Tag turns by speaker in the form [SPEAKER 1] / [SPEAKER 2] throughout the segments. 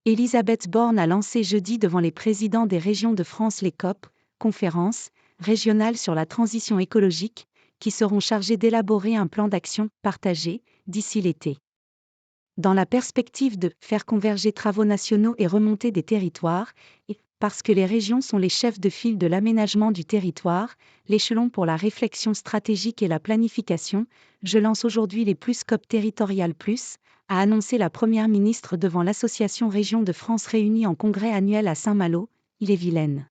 [SPEAKER 1] Elisabeth Borne a lancé jeudi devant les présidents des régions de France les COP, conférences régionales sur la transition écologique, qui seront chargées d'élaborer un plan d'action partagé d'ici l'été. Dans la perspective de faire converger travaux nationaux et remontée des territoires, et parce que les régions sont les chefs de file de l'aménagement du territoire, l'échelon pour la réflexion stratégique et la planification, je lance aujourd'hui les Plus COP Territorial Plus, a annoncé la Première ministre devant l'Association Régions de France réunie en congrès annuel à Saint-Malo, Ille-et-Vilaine.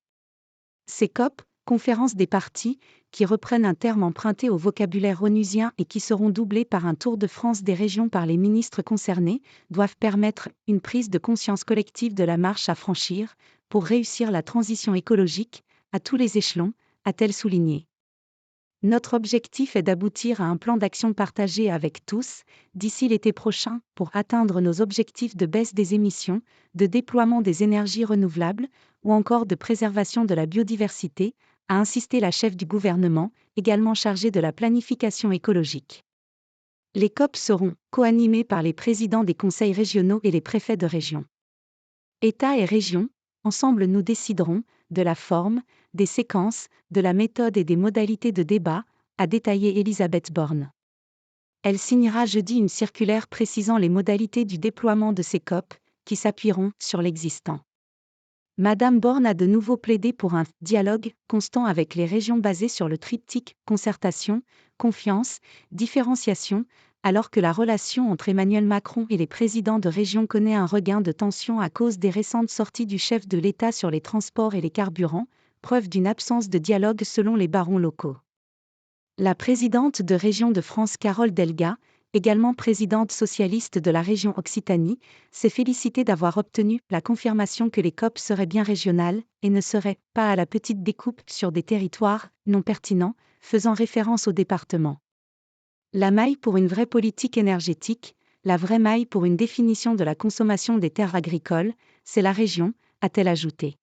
[SPEAKER 1] Ces COP, conférences des parties, qui reprennent un terme emprunté au vocabulaire onusien et qui seront doublés par un tour de France des régions par les ministres concernés, doivent permettre une prise de conscience collective de la marche à franchir pour réussir la transition écologique, à tous les échelons, a-t-elle souligné. Notre objectif est d'aboutir à un plan d'action partagé avec tous, d'ici l'été prochain, pour atteindre nos objectifs de baisse des émissions, de déploiement des énergies renouvelables, ou encore de préservation de la biodiversité, a insisté la chef du gouvernement, également chargée de la planification écologique. Les COP seront co-animés par les présidents des conseils régionaux et les préfets de région. État et région, ensemble nous déciderons de la forme, des séquences, de la méthode et des modalités de débat, a détaillé Elisabeth Borne. Elle signera jeudi une circulaire précisant les modalités du déploiement de ces COP, qui s'appuieront sur l'existant. Madame Borne a de nouveau plaidé pour un dialogue constant avec les régions basé sur le triptyque concertation, confiance, différenciation, alors que la relation entre Emmanuel Macron et les présidents de région connaît un regain de tension à cause des récentes sorties du chef de l'État sur les transports et les carburants, preuve d'une absence de dialogue selon les barons locaux. La présidente de Région de France Carole Delga, également présidente socialiste de la région Occitanie, s'est félicitée d'avoir obtenu la confirmation que les COP seraient bien régionales et ne seraient pas à la petite découpe sur des territoires non pertinents, faisant référence au département. La maille pour une vraie politique énergétique, la vraie maille pour une définition de la consommation des terres agricoles, c'est la région, a-t-elle ajouté.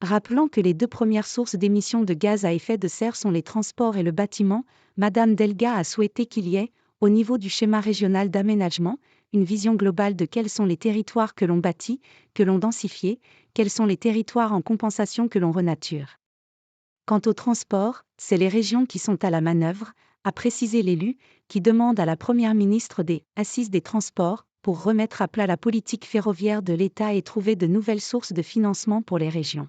[SPEAKER 1] Rappelant que les deux premières sources d'émissions de gaz à effet de serre sont les transports et le bâtiment, Madame Delga a souhaité qu'il y ait, au niveau du schéma régional d'aménagement, une vision globale de quels sont les territoires que l'on bâtit, que l'on densifie, quels sont les territoires en compensation que l'on renature. Quant au transport, c'est les régions qui sont à la manœuvre, a précisé l'élu, qui demande à la Première ministre des Assises des Transports pour remettre à plat la politique ferroviaire de l'État et trouver de nouvelles sources de financement pour les régions.